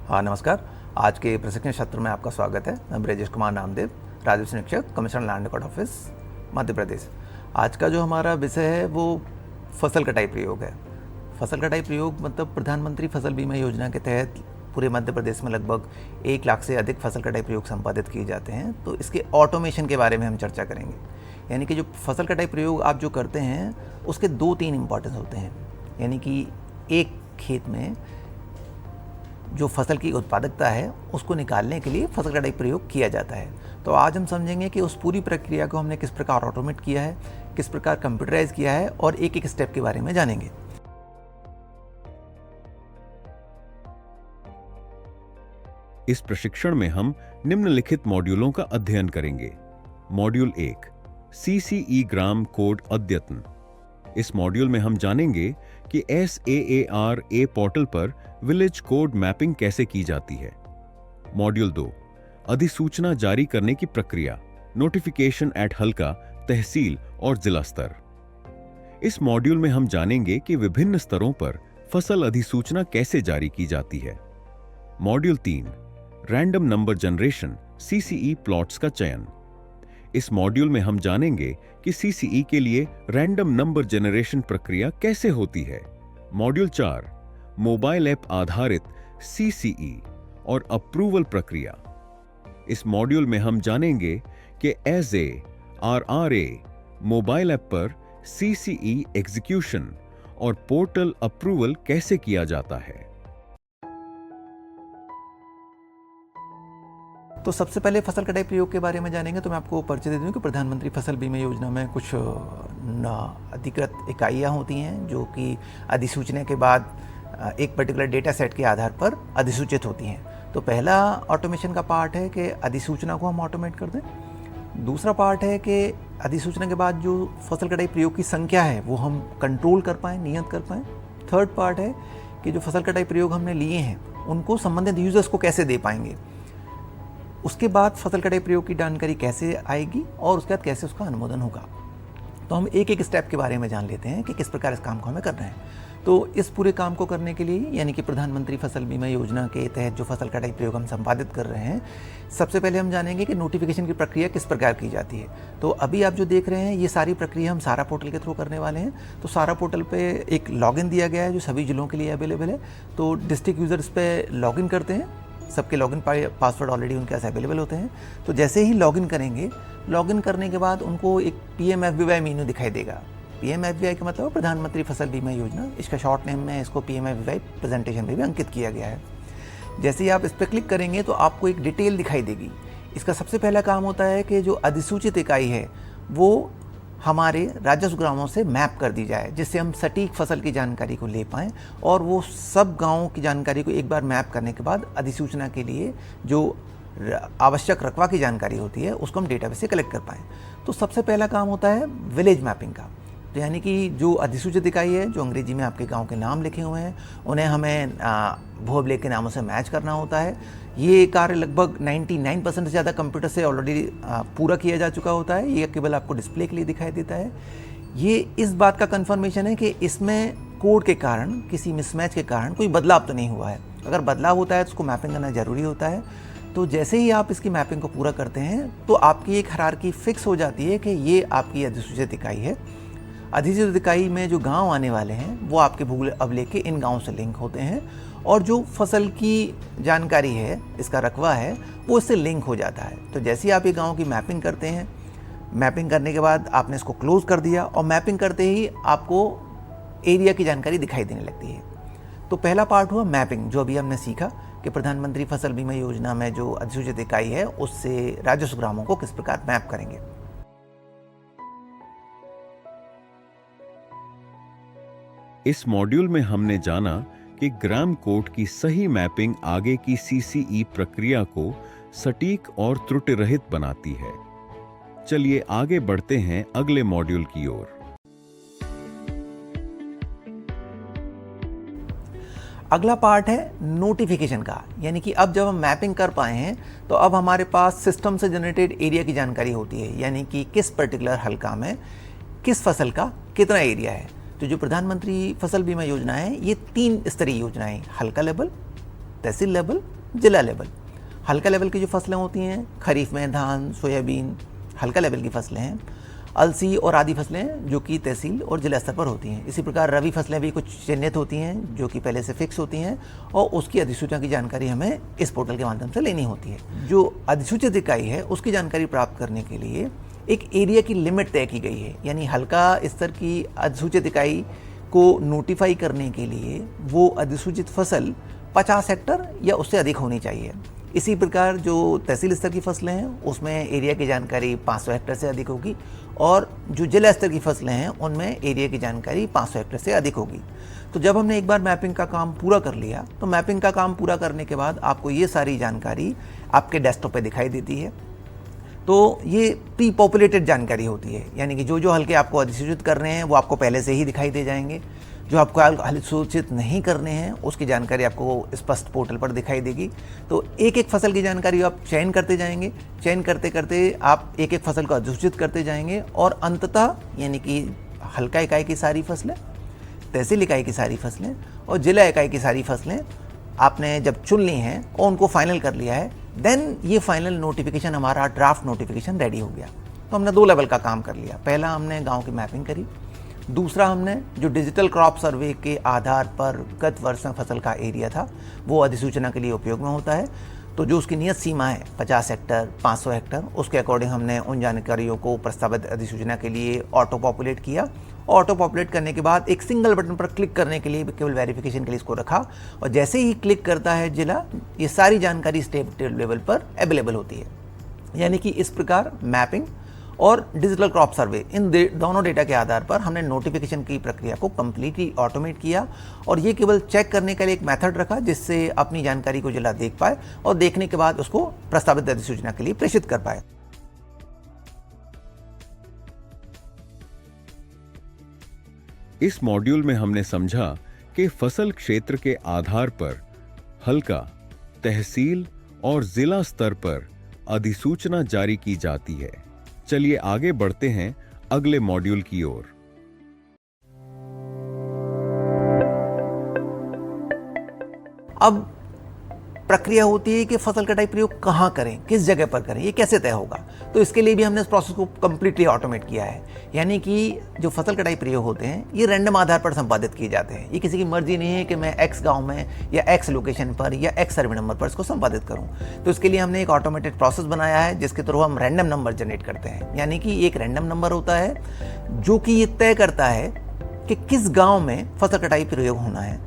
हाँ नमस्कार। आज के प्रशिक्षण सत्र में आपका स्वागत है। मैं ब्रजेश कुमार नामदेव, राजस्व निरीक्षक, commissioner land record office, Madhya Pradesh. आज का जो हमारा विषय है वो फसल कटाई प्रयोग है। फसल कटाई प्रयोग मतलब प्रधानमंत्री फसल बीमा योजना के तहत पूरे मध्य प्रदेश में लगभग 1 लाख से अधिक फसल कटाई प्रयोग संपादित किए जाते हैं। तो इसके ऑटोमेशन के बारे में हम चर्चा करेंगे। यानी कि जो फसल कटाई प्रयोग आप जो करते हैं उसके 2-3 इम्पॉर्टेंस होते हैं। यानी कि एक खेत में जो फसल की उत्पादकता है उसको निकालने के लिए फसल कटाई प्रयोग किया जाता है। तो आज हम समझेंगे कि उस पूरी प्रक्रिया को हमने किस प्रकार ऑटोमेट किया है, किस प्रकार कंप्यूटराइज किया है और एक एक स्टेप के बारे में जानेंगे। इस प्रशिक्षण में हम निम्नलिखित मॉड्यूलों का अध्ययन करेंगे। मॉड्यूल 1, सीसीई ग्राम कोड अद्यतन। इस मॉड्यूल में हम जानेंगे कि SAARA पोर्टल पर विलेज कोड मैपिंग कैसे की जाती है। मॉड्यूल 2, अधिसूचना जारी करने की प्रक्रिया, नोटिफिकेशन एट हल्का, तहसील और जिला स्तर। इस मॉड्यूल में हम जानेंगे कि विभिन्न स्तरों पर फसल अधिसूचना कैसे जारी की जाती है। Module 3, random number generation, CCE plots का चयन। इस मॉड्यूल में हम जानेंगे कि CCE के लिए रैंडम नंबर जनरेशन प्रक्रिया कैसे होती है। मॉड्यूल 4, मोबाइल ऐप आधारित CCE और अप्रूवल प्रक्रिया। इस मॉड्यूल में हम जानेंगे कि SARRA मोबाइल ऐप पर CCE एग्जीक्यूशन और पोर्टल अप्रूवल कैसे किया जाता है। तो सबसे पहले फसल कटाई प्रयोग के बारे में जानेंगे। तो मैं आपको परिचय दे दूं कि प्रधानमंत्री फसल बीमा योजना में कुछ अधिकृत इकाइयाँ होती हैं जो कि अधिसूचना के बाद एक पर्टिकुलर डेटा सेट के आधार पर अधिसूचित होती हैं। तो पहला ऑटोमेशन का पार्ट है कि अधिसूचना को हम ऑटोमेट कर दें। दूसरा पार्ट है कि अधिसूचना के बाद जो फसल कटाई प्रयोग की संख्या है वो हम कंट्रोल कर पाएँ, नियत कर पाएँ। थर्ड पार्ट है कि जो फसल कटाई प्रयोग हमने लिए हैं उनको संबंधित यूजर्स को कैसे दे पाएंगे। उसके बाद फसल कटाई प्रयोग की जानकारी कैसे आएगी और उसके बाद कैसे उसका अनुमोदन होगा। तो हम एक एक स्टेप के बारे में जान लेते हैं कि किस प्रकार इस काम को हमें करना है। तो इस पूरे काम को करने के लिए यानी कि प्रधानमंत्री फसल बीमा योजना के तहत जो फसल कटाई प्रयोग हम संपादित कर रहे हैं, सबसे पहले हम जानेंगे कि नोटिफिकेशन की प्रक्रिया किस प्रकार की जाती है। तो अभी आप जो देख रहे हैं ये सारी प्रक्रिया हम सारा पोर्टल के थ्रू करने वाले हैं। तो सारा पोर्टल पे एक लॉगिन दिया गया है जो सभी जिलों के लिए अवेलेबल है। तो डिस्ट्रिक्ट यूजर इस पर लॉगिन करते हैं, सबके लॉगिन पासवर्ड ऑलरेडी उनके पास अवेलेबल होते हैं। तो जैसे ही लॉगिन करेंगे, लॉगिन करने के बाद उनको एक PMFBY मेन्यू दिखाई देगा। PMFBY का मतलब प्रधानमंत्री फसल बीमा योजना, इसका शॉर्ट नेम में इसको PMFBY प्रेजेंटेशन में भी अंकित किया गया है। जैसे ही आप इस पर क्लिक करेंगे तो आपको एक डिटेल दिखाई देगी। इसका सबसे पहला काम होता है कि जो अधिसूचित इकाई है वो हमारे राजस्व ग्रामों से मैप कर दी जाए, जिससे हम सटीक फसल की जानकारी को ले पाएँ और वो सब गाँवों की जानकारी को एक बार मैप करने के बाद अधिसूचना के लिए जो आवश्यक रकबा की जानकारी होती है उसको हम डेटाबेस से कलेक्ट कर पाएँ। तो सबसे पहला काम होता है विलेज मैपिंग का। तो यानी कि जो अधिसूचित इकाई है, जो अंग्रेजी में आपके गांव के नाम लिखे हुए हैं, उन्हें हमें भू अभिलेख के नामों से मैच करना होता है। ये कार्य लगभग 99% से ज़्यादा कंप्यूटर से ऑलरेडी पूरा किया जा चुका होता है। ये केवल आपको डिस्प्ले के लिए दिखाई देता है। ये इस बात का कंफर्मेशन है कि इसमें कोड के कारण, किसी मिसमैच के कारण कोई बदलाव तो नहीं हुआ है। अगर बदलाव होता है तो उसको मैपिंग करना ज़रूरी होता है। तो जैसे ही आप इसकी मैपिंग को पूरा करते हैं तो आपकी एक हायरार्की फिक्स हो जाती है कि ये आपकी अधिसूचित इकाई है। अधिसूचित इकाई में जो गांव आने वाले हैं वो आपके भू अभिलेख के इन गांव से लिंक होते हैं और जो फसल की जानकारी है, इसका रकबा है, वो इससे लिंक हो जाता है। तो जैसे ही आप ये गांव की मैपिंग करते हैं, मैपिंग करने के बाद आपने इसको क्लोज कर दिया और मैपिंग करते ही आपको एरिया की जानकारी दिखाई देने लगती है। तो पहला पार्ट हुआ मैपिंग, जो अभी हमने सीखा कि प्रधानमंत्री फसल बीमा योजना में जो अधिसूचित इकाई है उससे राजस्व ग्रामों को किस प्रकार मैप करेंगे। इस मॉड्यूल में हमने जाना कि ग्राम कोड की सही मैपिंग आगे की CCE प्रक्रिया को सटीक और त्रुटि रहित बनाती है। चलिए आगे बढ़ते हैं अगले मॉड्यूल की ओर। अगला पार्ट है नोटिफिकेशन का। यानी कि अब जब हम मैपिंग कर पाए हैं तो अब हमारे पास सिस्टम से जनरेटेड एरिया की जानकारी होती है, यानी कि किस पर्टिकुलर हल्का में किस फसल का कितना एरिया है। तो जो प्रधानमंत्री फसल बीमा योजना है ये 3 स्तरीय योजना है, हल्का लेवल, तहसील लेवल जिला लेवल। हल्का लेवल की जो फसलें होती हैं, खरीफ में धान, सोयाबीन हल्का लेवल की फसलें हैं। अलसी और आदि फसलें जो कि तहसील और जिला स्तर पर होती हैं। इसी प्रकार रबी फसलें भी कुछ चिन्हित होती हैं जो कि पहले से फिक्स होती हैं और उसकी अधिसूचना की जानकारी हमें इस पोर्टल के माध्यम से लेनी होती है। जो अधिसूचित इकाई है उसकी जानकारी प्राप्त करने के लिए एक एरिया की लिमिट तय की गई है, यानी हल्का स्तर की अधिसूचित इकाई को नोटिफाई करने के लिए वो अधिसूचित फसल 50 हेक्टर या उससे अधिक होनी चाहिए। इसी प्रकार जो तहसील स्तर की फसलें हैं उसमें एरिया की जानकारी 500 हेक्टर से अधिक होगी और जो जिला स्तर की फसलें हैं उनमें एरिया की जानकारी 500 हेक्टर से अधिक होगी। तो जब हमने एक बार मैपिंग का काम पूरा कर लिया तो मैपिंग का काम पूरा करने के बाद आपको ये सारी जानकारी आपके डेस्कटॉप पे दिखाई देती है। तो ये प्री पॉपुलेटेड जानकारी होती है, यानी कि जो हल्के आपको अधिसूचित कर रहे हैं वो आपको पहले से ही दिखाई दे जाएंगे। जो आपको अधिसूचित नहीं करने हैं उसकी जानकारी आपको स्पष्ट पोर्टल पर दिखाई देगी। तो एक एक फसल की जानकारी आप चयन करते जाएंगे, चयन करते करते आप एक एक फसल को अधिसूचित करते जाएंगे और अंततः यानी कि हल्का इकाई की सारी फसलें, तहसील इकाई की सारी फसलें और जिला इकाई की सारी फसलें आपने जब चुन ली हैं और उनको फाइनल कर लिया है, देन ये फाइनल नोटिफिकेशन हमारा ड्राफ्ट नोटिफिकेशन रेडी हो गया। तो हमने 2 लेवल का काम कर लिया। पहला हमने गाँव की मैपिंग करी, दूसरा हमने जो डिजिटल क्रॉप सर्वे के आधार पर गत वर्ष में फसल का एरिया था वो अधिसूचना के लिए उपयोग में होता है। तो जो उसकी नियत सीमा है 50 हेक्टर, 500 हेक्टर, उसके अकॉर्डिंग हमने उन जानकारियों को प्रस्तावित अधिसूचना के लिए ऑटो पॉपुलेट किया। ऑटो पॉपुलेट करने के बाद एक सिंगल बटन पर क्लिक करने के लिए केवल वेरिफिकेशन के लिए इसको रखा और जैसे ही क्लिक करता है जिला, ये सारी जानकारी स्टेट लेवल पर अवेलेबल होती है। यानी कि इस प्रकार मैपिंग और डिजिटल क्रॉप सर्वे इन दोनों डेटा के आधार पर हमने नोटिफिकेशन की प्रक्रिया को कम्प्लीटली ऑटोमेट किया और ये केवल चेक करने के लिए एक मेथड रखा जिससे अपनी जानकारी को जिला देख पाए और देखने के बाद उसको प्रस्तावित अधिसूचना के लिए प्रेषित कर पाए। इस मॉड्यूल में हमने समझा कि फसल क्षेत्र के आधार पर हल्का, तहसील और जिला स्तर पर अधिसूचना जारी की जाती है। चलिए आगे बढ़ते हैं अगले मॉड्यूल की ओर। अब प्रक्रिया होती है कि फसल कटाई प्रयोग कहाँ करें, किस जगह पर करें, ये कैसे तय होगा। तो इसके लिए भी हमने इस प्रोसेस को कम्प्लीटली ऑटोमेट किया है। यानी कि जो फसल कटाई प्रयोग होते हैं ये रैंडम आधार पर संपादित किए जाते हैं। ये किसी की मर्जी नहीं है कि मैं एक्स गांव में या एक्स लोकेशन पर या एक्स सर्वे नंबर पर इसको संपादित करूं। तो इसके लिए हमने एक ऑटोमेटेड प्रोसेस बनाया है जिसके थ्रू हम रैंडम नंबर जनरेट करते हैं। यानी कि एक रैंडम नंबर होता है जो कि ये तय करता है कि किस गाँव में फसल कटाई प्रयोग होना है।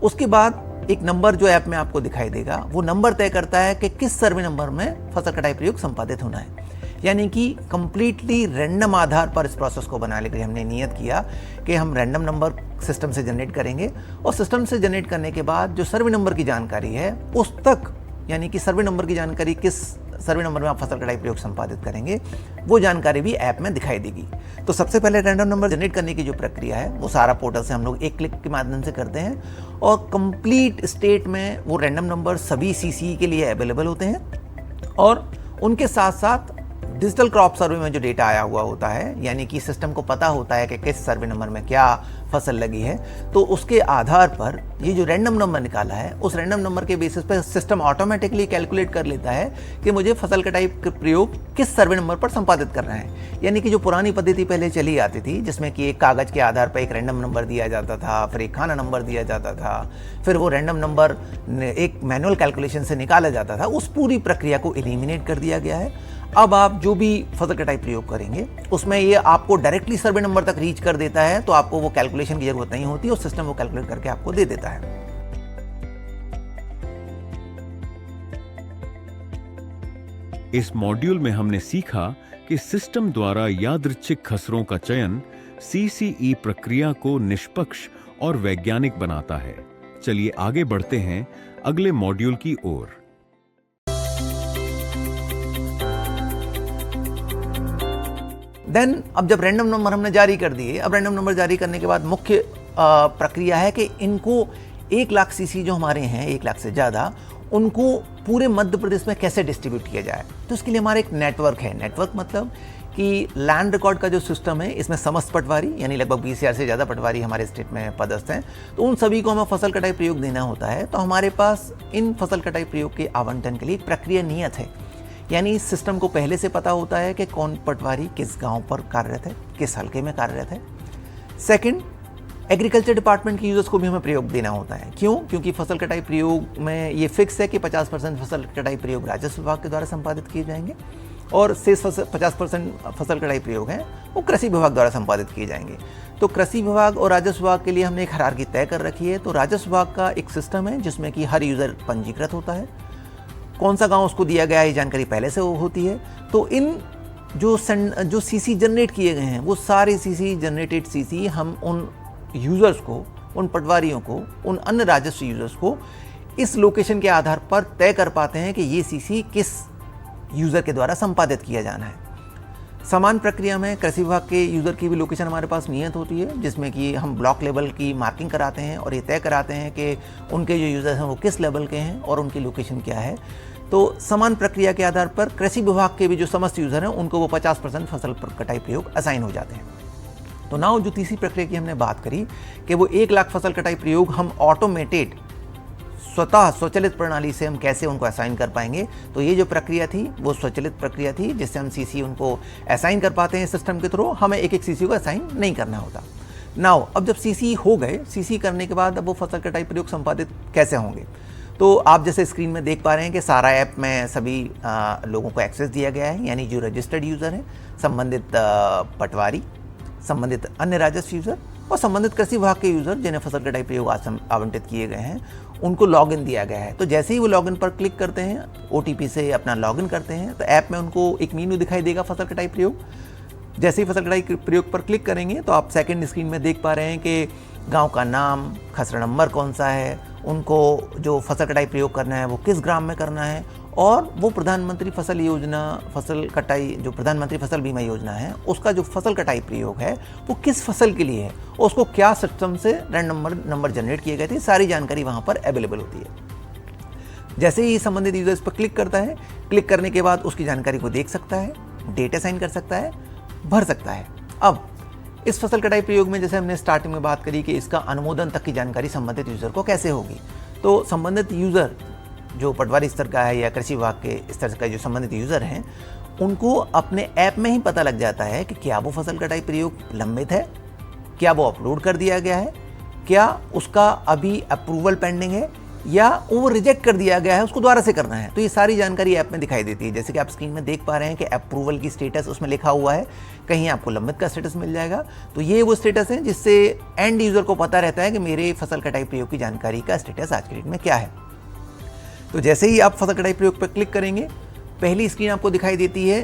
उसके बाद एक नंबर जो ऐप में आपको दिखाई देगा वो नंबर तय करता है कि किस सर्वे नंबर में फसल कटाई प्रयोग संपादित होना है। यानी कि कंप्लीटली रैंडम आधार पर इस प्रोसेस को बनाने के लिए हमने नियत किया कि हम रैंडम नंबर सिस्टम से जनरेट करेंगे और सिस्टम से जनरेट करने के बाद जो सर्वे नंबर की जानकारी है उस तक, यानी कि सर्वे नंबर की जानकारी किस सर्वे नंबर में आप फसल कटाई प्रयोग संपादित करेंगे वो जानकारी भी ऐप में दिखाई देगी। तो सबसे पहले रैंडम नंबर जनरेट करने की जो प्रक्रिया है वो सारा पोर्टल से हम लोग एक क्लिक के माध्यम से करते हैं और कंप्लीट स्टेट में वो रैंडम नंबर सभी सीसी के लिए अवेलेबल होते हैं और उनके साथ साथ डिजिटल क्रॉप सर्वे में जो डेटा आया हुआ होता है, यानी कि सिस्टम को पता होता है कि किस सर्वे नंबर में क्या फसल लगी है, तो उसके आधार पर ये जो रैंडम नंबर निकाला है उस रैंडम नंबर के बेसिस पर सिस्टम ऑटोमेटिकली कैलकुलेट कर लेता है कि मुझे फसल कटाई का प्रयोग किस सर्वे नंबर पर संपादित करना है। यानी कि जो पुरानी पद्धति पहले चली आती थी जिसमें कि एक कागज के आधार पर एक रैंडम नंबर दिया जाता था, फिर एक खाना नंबर दिया जाता था, फिर वो रैंडम नंबर एक मैनुअल कैलकुलेशन से निकाला जाता था, उस पूरी प्रक्रिया को एलिमिनेट कर दिया गया है। अब आप जो भी फसल कटाई प्रयोग करेंगे उसमें ये आपको डायरेक्टली सर्वे नंबर तक रीच कर देता है, तो आपको वो कैलकुलेशन की जरूरत नहीं होती और सिस्टम वो कैलकुलेट करके आपको दे देता है। इस मॉड्यूल में हमने सीखा कि सिस्टम द्वारा यादृच्छिक खसरों का चयन सीसीई प्रक्रिया को निष्पक्ष और वैज्ञानिक बनाता है। चलिए आगे बढ़ते हैं अगले मॉड्यूल की ओर। देन अब जब रैंडम नंबर हमने जारी कर दिए, अब रैंडम नंबर जारी करने के बाद मुख्य प्रक्रिया है कि इनको 1 लाख सीसी जो हमारे हैं, 1 लाख से ज़्यादा, उनको पूरे मध्य प्रदेश में कैसे डिस्ट्रीब्यूट किया जाए। तो इसके लिए हमारा एक नेटवर्क है। नेटवर्क मतलब कि लैंड रिकॉर्ड का जो सिस्टम है इसमें समस्त पटवारी यानी लगभग 20,000 से ज़्यादा पटवारी हमारे स्टेट में पदस्थ हैं, तो उन सभी को हमें फसल कटाई प्रयोग देना होता है। तो हमारे पास इन फसल कटाई प्रयोग के आवंटन के लिए एक प्रक्रिया नियत है, यानी इस सिस्टम को पहले से पता होता है कि कौन पटवारी किस गाँव पर कार्यरत है, किस हल्के में कार्यरत है। सेकेंड, एग्रीकल्चर डिपार्टमेंट के यूजर्स को भी हमें प्रयोग देना होता है। क्यों? क्योंकि फसल कटाई प्रयोग में ये फिक्स है कि 50% फसल कटाई प्रयोग राजस्व विभाग के द्वारा संपादित किए जाएंगे और शेष 50% फसल कटाई प्रयोग हैं वो कृषि विभाग द्वारा संपादित किए जाएंगे। तो कृषि विभाग और राजस्व विभाग के लिए हमने एक हायरार्की तय कर रखी है। तो राजस्व विभाग का एक सिस्टम है जिसमें कि हर यूज़र पंजीकृत होता है, कौन सा गाँव उसको दिया गया है ये जानकारी पहले से होती है। तो इन जो सीसी जनरेट किए गए हैं वो सारे सीसी जनरेटेड सीसी हम उन यूज़र्स को, उन पटवारियों को, उन अन्य राजस्व यूज़र्स को इस लोकेशन के आधार पर तय कर पाते हैं कि ये सीसी किस यूज़र के द्वारा संपादित किया जाना है। समान प्रक्रिया में कृषि विभाग के यूज़र की भी लोकेशन हमारे पास नियत होती है, जिसमें कि हम ब्लॉक लेवल की मार्किंग कराते हैं और ये तय कराते हैं कि उनके जो यूज़र हैं वो किस लेवल के हैं और उनकी लोकेशन क्या है। तो समान प्रक्रिया के आधार पर कृषि विभाग के भी जो समस्त यूज़र हैं उनको वो 50% फसल कटाई प्रयोग असाइन हो जाते हैं। तो नाउ जो तीसरी प्रक्रिया की हमने बात करी कि वो 1 लाख फसल कटाई प्रयोग हम ऑटोमेटेड स्वचालित प्रणाली से हम कैसे उनको असाइन कर पाएंगे। तो ये जो प्रक्रिया थी वो स्वचालित प्रक्रिया थी जिससे हम सीसी उनको असाइन कर पाते हैं सिस्टम के थ्रू, हमें एक सीसी को असाइन नहीं करना होता। नाउ अब जब सीसी हो गए, सीसी करने के बाद अब वो फसल कटाई प्रयोग संपादित कैसे होंगे। तो आप जैसे स्क्रीन में देख पा रहे हैं कि सारा ऐप में सभी लोगों को एक्सेस दिया गया है, यानी जो रजिस्टर्ड यूज़र हैं, संबंधित पटवारी, संबंधित अन्य राजस्व यूज़र और संबंधित कृषि विभाग के यूज़र जिन्हें फसल कटाई प्रयोग आवंटित किए गए हैं उनको लॉगिन दिया गया है। तो जैसे ही वो लॉगिन पर क्लिक करते हैं, OTP से अपना लॉगिन करते हैं, तो ऐप में उनको एक मेनू दिखाई देगा फसल कटाई प्रयोग। जैसे ही फसल कटाई प्रयोग पर क्लिक करेंगे तो आप सेकंड स्क्रीन में देख पा रहे हैं कि गांव का नाम, खसरा नंबर कौन सा है, उनको जो फसल कटाई प्रयोग करना है वो किस ग्राम में करना है और वो प्रधानमंत्री फसल योजना, फसल कटाई जो प्रधानमंत्री फसल बीमा योजना है उसका जो फसल कटाई प्रयोग है वो किस फसल के लिए है, उसको क्या सिस्टम से रैंडम नंबर जनरेट किए गए थे, सारी जानकारी वहाँ पर अवेलेबल होती है। जैसे ही संबंधित यूजर इस पर क्लिक करता है, क्लिक करने के बाद उसकी जानकारी को देख सकता है, डेट असाइन कर सकता है, भर सकता है। अब इस फसल कटाई प्रयोग में जैसे हमने स्टार्टिंग में बात करी कि इसका अनुमोदन तक की जानकारी संबंधित यूजर को कैसे होगी। तो संबंधित यूजर जो पटवारी स्तर का है या कृषि विभाग के स्तर का जो संबंधित यूजर हैं उनको अपने ऐप में ही पता लग जाता है कि क्या वो फसल कटाई प्रयोग लंबित है, क्या वो अपलोड कर दिया गया है, क्या उसका अभी अप्रूवल पेंडिंग है या वो रिजेक्ट कर दिया गया है, उसको दोबारा से करना है। तो ये सारी जानकारी ऐप में दिखाई देती है। जैसे कि आप स्क्रीन में देख पा रहे हैं कि अप्रूवल की स्टेटस उसमें लिखा हुआ है, कहीं आपको लंबित का स्टेटस मिल जाएगा। तो ये वो स्टेटस है जिससे एंड यूजर को पता रहता है कि मेरे फसल कटाई प्रयोग की जानकारी का स्टेटस आज के डेट में क्या है। तो जैसे ही आप फसल कटाई प्रयोग पर क्लिक करेंगे, पहली स्क्रीन आपको दिखाई देती है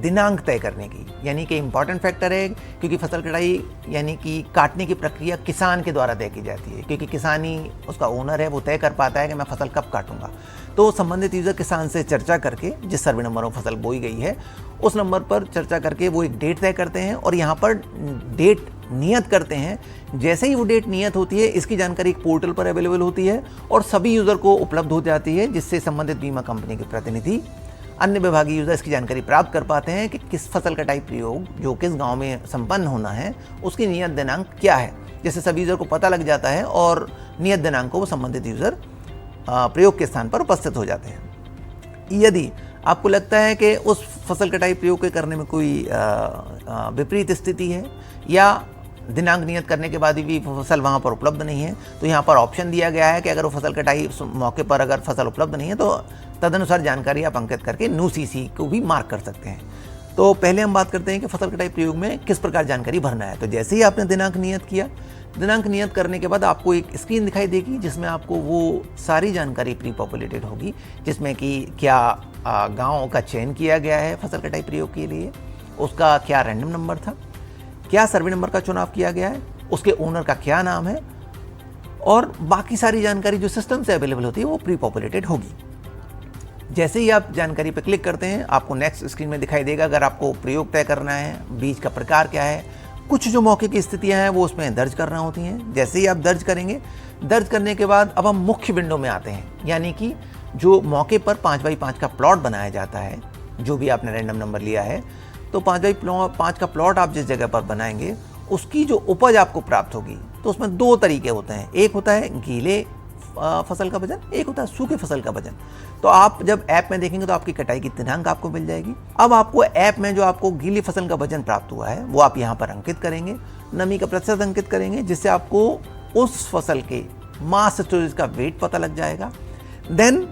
दिनांक तय करने की, यानी कि इम्पॉर्टेंट फैक्टर है क्योंकि फसल कटाई यानी कि काटने की प्रक्रिया किसान के द्वारा तय की जाती है, क्योंकि किसान ही उसका ओनर है, वो तय कर पाता है कि मैं फसल कब काटूंगा। तो संबंधित यूजर किसान से चर्चा करके जिस सर्वे नंबर में फसल बोई गई है उस नंबर पर चर्चा करके वो एक डेट तय करते हैं और यहाँ पर डेट नियत करते हैं। जैसे ही वो डेट नियत होती है इसकी जानकारी एक पोर्टल पर अवेलेबल होती है और सभी यूजर को उपलब्ध हो जाती है, जिससे संबंधित बीमा कंपनी के प्रतिनिधि, अन्य विभागीय यूजर इसकी जानकारी प्राप्त कर पाते हैं कि किस फसल कटाई प्रयोग जो किस गांव में संपन्न होना है उसकी नियत दिनांक क्या है। जैसे सभी यूजर को पता लग जाता है और नियत दिनांक को वो संबंधित यूजर प्रयोग के स्थान पर उपस्थित हो जाते हैं। यदि आपको लगता है कि उस फसल कटाई प्रयोग के करने में कोई विपरीत स्थिति है या दिनांक नियत करने के बाद भी फसल वहाँ पर उपलब्ध नहीं है, तो यहाँ पर ऑप्शन दिया गया है कि अगर वो फसल कटाई मौके पर अगर फसल उपलब्ध नहीं है तो तदनुसार जानकारी आप अंकित करके नो सीसी को भी मार्क कर सकते हैं। तो पहले हम बात करते हैं कि फसल कटाई प्रयोग में किस प्रकार जानकारी भरना है। तो जैसे ही आपने दिनांक नियत किया, दिनांक नियत करने के बाद आपको एक स्क्रीन दिखाई देगी जिसमें आपको वो सारी जानकारी प्री पॉपुलेटेड होगी, जिसमें कि क्या गाँव का चयन किया गया है फसल कटाई प्रयोग के लिए, उसका क्या रैंडम नंबर था, क्या सर्वे नंबर का चुनाव किया गया है, उसके ओनर का क्या नाम है और बाकी सारी जानकारी जो सिस्टम से अवेलेबल होती है वो प्री पॉपुलेटेड होगी। जैसे ही आप जानकारी पर क्लिक करते हैं आपको नेक्स्ट स्क्रीन में दिखाई देगा अगर आपको प्रयोग तय करना है, बीज का प्रकार क्या है, कुछ जो मौके की स्थितियां हैं वो उसमें दर्ज करना होती हैं। जैसे ही आप दर्ज करेंगे, दर्ज करने के बाद अब हम मुख्य विंडो में आते हैं, यानी कि जो मौके पर 5x5 का प्लॉट बनाया जाता है, जो भी आपने रैंडम नंबर लिया है, तो 5x5 का प्लॉट आप जिस जगह पर बनाएंगे उसकी जो उपज आपको प्राप्त होगी, तो उसमें 2 तरीके होते हैं। एक होता है गीले फसल का वजन, एक होता है सूखे फसल का वजन। तो आप जब ऐप में देखेंगे तो आपकी कटाई की दिनांक आपको मिल जाएगी। अब आपको ऐप में जो आपको गीली फसल का वजन प्राप्त हुआ है वो आप यहाँ पर अंकित करेंगे, नमी का प्रतिशत अंकित करेंगे, जिससे आपको उस फसल के मास स्टोरेज का वेट पता लग जाएगा। देन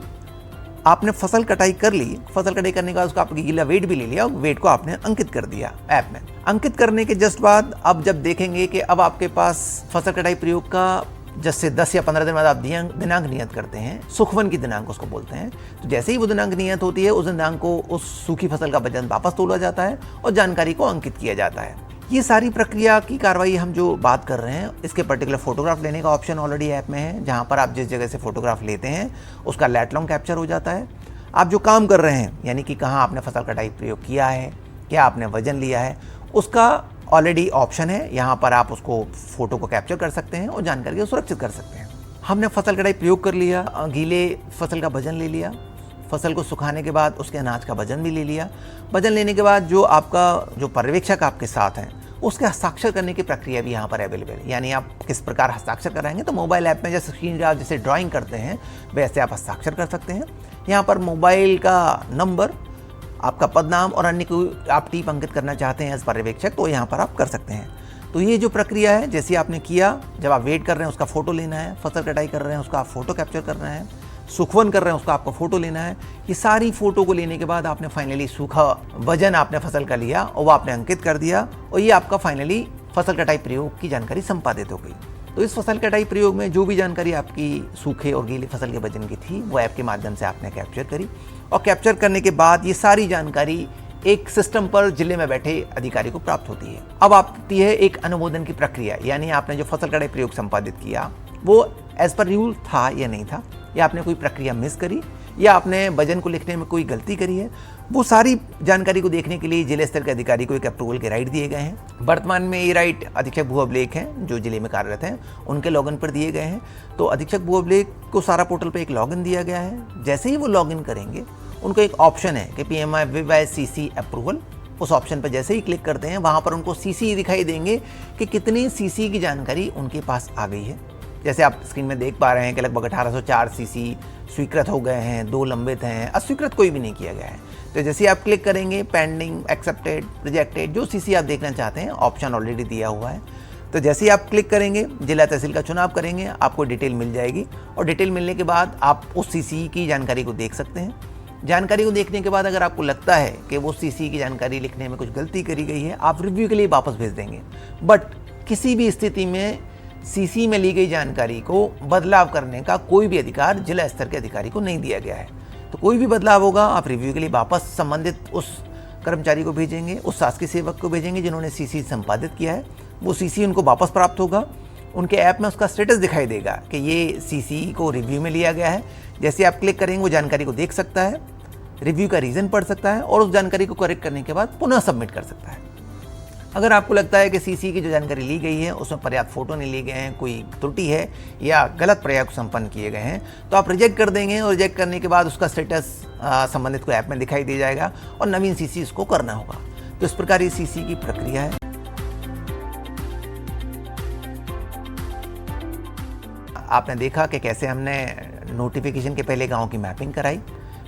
आपने फसल कटाई कर ली, फसल कटाई करने के बाद उसका आपकी गीला वेट भी ले लिया और वेट को आपने अंकित कर दिया ऐप में। अंकित करने के जस्ट बाद अब जब देखेंगे कि अब आपके पास फसल कटाई प्रयोग का जैसे 10 या 15 दिन बाद आप दिनांक नियत करते हैं, सुखवन की दिनांक उसको बोलते हैं। तो जैसे ही वो दिनांक नियत होती है उस दिनांक को उस सूखी फसल का वजन वापस तोला जाता है और जानकारी को अंकित किया जाता है। ये सारी प्रक्रिया की कार्रवाई हम जो बात कर रहे हैं, इसके पर्टिकुलर फोटोग्राफ लेने का ऑप्शन ऑलरेडी ऐप में है, जहाँ पर आप जिस जगह से फोटोग्राफ लेते हैं उसका लैट लॉन्ग कैप्चर हो जाता है। आप जो काम कर रहे हैं, यानी कि कहाँ आपने फसल कटाई प्रयोग किया है, क्या आपने वजन लिया है, उसका ऑलरेडी ऑप्शन है। यहाँ पर आप उसको फोटो को कैप्चर कर सकते हैं और जानकारी को सुरक्षित कर सकते हैं। हमने फसल कटाई प्रयोग कर लिया, गीले फसल का वजन ले लिया, फसल को सुखाने के बाद उसके अनाज का वजन भी ले लिया। वजन लेने के बाद जो आपका जो पर्यवेक्षक आपके साथ हैं उसके हस्ताक्षर करने की प्रक्रिया भी यहाँ पर अवेलेबल है। यानी आप किस प्रकार हस्ताक्षर कराएंगे, तो मोबाइल ऐप में जैसे स्क्रीन आप जैसे ड्राइंग करते हैं वैसे आप हस्ताक्षर कर सकते हैं। यहाँ पर मोबाइल का नंबर, आपका पद नाम और अन्य कोई आप टीप अंकित करना चाहते हैं एज पर्यवेक्षक, तो यहाँ पर आप कर सकते हैं। तो ये जो प्रक्रिया है, जैसे आपने किया, जब आप वेट कर रहे हैं उसका फोटो लेना है, फसल कटाई कर रहे हैं उसका आप फोटो कैप्चर करना है, सुखवन कर रहे हैं उसका आपको फोटो लेना है। ये सारी फोटो को लेने के बाद आपने फाइनली सूखा वजन आपने फसल का लिया और वो आपने अंकित कर दिया और ये आपका फाइनली फसल कटाई प्रयोग की जानकारी संपादित हो गई। तो इस फसल कटाई प्रयोग में जो भी जानकारी आपकी सूखे और गीली फसल के वजन की थी वो ऐप के माध्यम से आपने कैप्चर करी और कैप्चर करने के बाद ये सारी जानकारी एक सिस्टम पर जिले में बैठे अधिकारी को प्राप्त होती है। अब आती है एक अनुमोदन की प्रक्रिया, यानी आपने जो फसल कटाई प्रयोग संपादित किया वो एज पर रूल था या नहीं था, या आपने कोई प्रक्रिया मिस करी, या आपने वजन को लिखने में कोई गलती करी है। वो सारी जानकारी को देखने के लिए जिले स्तर के अधिकारी को एक अप्रूवल के राइट दिए गए हैं। वर्तमान में ये राइट अधीक्षक भू अभिलेख हैं जो जिले में कार्यरत हैं उनके लॉगिन पर दिए गए हैं। तो अधीक्षक भू अभिलेख को सारा पोर्टल पर एक लॉगिन दिया गया है। जैसे ही वो लॉगिन करेंगे उनको एक ऑप्शन है कि PMI विवाय CC अप्रूवल, उस ऑप्शन पर जैसे ही क्लिक करते हैं वहाँ पर उनको CC दिखाई देंगे कि कितनी CC की जानकारी उनके पास आ गई है। जैसे आप स्क्रीन में देख पा रहे हैं कि लगभग 1804 CC स्वीकृत हो गए हैं, 2 लंबित हैं, अस्वीकृत कोई भी नहीं किया गया है। तो जैसे आप क्लिक करेंगे पेंडिंग, एक्सेप्टेड, रिजेक्टेड, जो CC आप देखना चाहते हैं ऑप्शन ऑलरेडी दिया हुआ है। तो जैसे ही आप क्लिक करेंगे, जिला तहसील का चुनाव करेंगे, आपको डिटेल मिल जाएगी और डिटेल मिलने के बाद आप उस CC की जानकारी को देख सकते हैं। जानकारी को देखने के बाद अगर आपको लगता है कि वो CC की जानकारी लिखने में कुछ गलती करी गई है, आप रिव्यू के लिए वापस भेज देंगे। बट किसी भी स्थिति में CC में ली गई जानकारी को बदलाव करने का कोई भी अधिकार जिला स्तर के अधिकारी को नहीं दिया गया है। तो कोई भी बदलाव होगा आप रिव्यू के लिए वापस संबंधित उस कर्मचारी को भेजेंगे, उस शासकीय सेवक को भेजेंगे जिन्होंने CC संपादित किया है। वो CC उनको वापस प्राप्त होगा, उनके ऐप में उसका स्टेटस दिखाई देगा कि ये CC को रिव्यू में लिया गया है। जैसे आप क्लिक करेंगे वो जानकारी को देख सकता है, रिव्यू का रीज़न पढ़ सकता है और उस जानकारी को करेक्ट करने के बाद पुनः सबमिट कर सकता है। अगर आपको लगता है कि CC की जो जानकारी ली गई है उसमें पर्याप्त फोटो नहीं लिए गए हैं, कोई त्रुटि है या गलत प्रयोग संपन्न किए गए हैं, तो आप रिजेक्ट कर देंगे और रिजेक्ट करने के बाद उसका स्टेटस संबंधित को ऐप में दिखाई दे जाएगा और नवीन CC उसको करना होगा। तो इस प्रकार ये CC की प्रक्रिया है। आपने देखा कि कैसे हमने नोटिफिकेशन के पहले गाँव की मैपिंग कराई।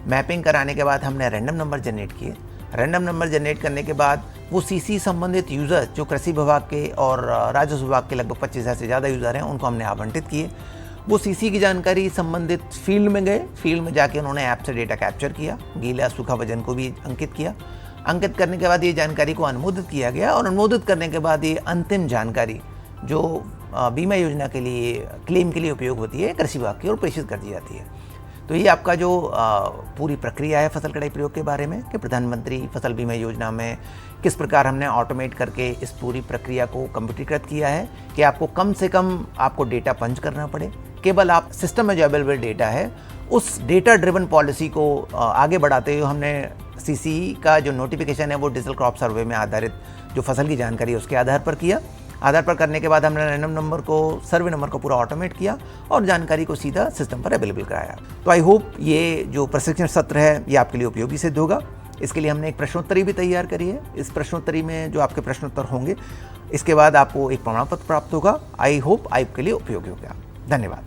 मैपिंग कराने के बाद हमने रैंडम नंबर जनरेट किए। रैंडम नंबर जनरेट करने के बाद वो CC संबंधित यूज़र जो कृषि विभाग के और राजस्व विभाग के लगभग 25,000 से ज़्यादा यूज़र हैं उनको हमने आवंटित किए। वो CC की जानकारी संबंधित फील्ड में गए, फील्ड में जाके उन्होंने ऐप से डेटा कैप्चर किया, गीला सूखा वजन को भी अंकित किया। अंकित करने के बाद ये जानकारी को अनुमोदित किया गया और अनुमोदित करने के बाद ये अंतिम जानकारी जो बीमा योजना के लिए क्लेम के लिए उपयोग होती है कृषि विभाग की ओर प्रेषित कर दी जाती है। तो ये आपका जो पूरी प्रक्रिया है फसल कटाई प्रयोग के बारे में कि प्रधानमंत्री फसल बीमा योजना में किस प्रकार हमने ऑटोमेट करके इस पूरी प्रक्रिया को कंप्यूटरीकृत किया है कि आपको कम से कम आपको डेटा पंच करना पड़े। केवल आप सिस्टम में जो अवेलेबल डेटा है उस डेटा ड्रिवन पॉलिसी को आगे बढ़ाते हुए हमने CC का जो नोटिफिकेशन है वो डिजिटल क्रॉप सर्वे में आधारित जो फसल की जानकारी है उसके आधार पर किया। आधार पर करने के बाद हमने रैंडम नंबर को, सर्वे नंबर को पूरा ऑटोमेट किया और जानकारी को सीधा सिस्टम पर अवेलेबल कराया। तो आई होप ये जो प्रशिक्षण सत्र है ये आपके लिए उपयोगी सिद्ध होगा। इसके लिए हमने एक प्रश्नोत्तरी भी तैयार करी है। इस प्रश्नोत्तरी में जो आपके प्रश्नोत्तर होंगे, इसके बाद आपको एक प्रमाण पत्र प्राप्त होगा। आई होप आपके लिए उपयोगी होगा। धन्यवाद।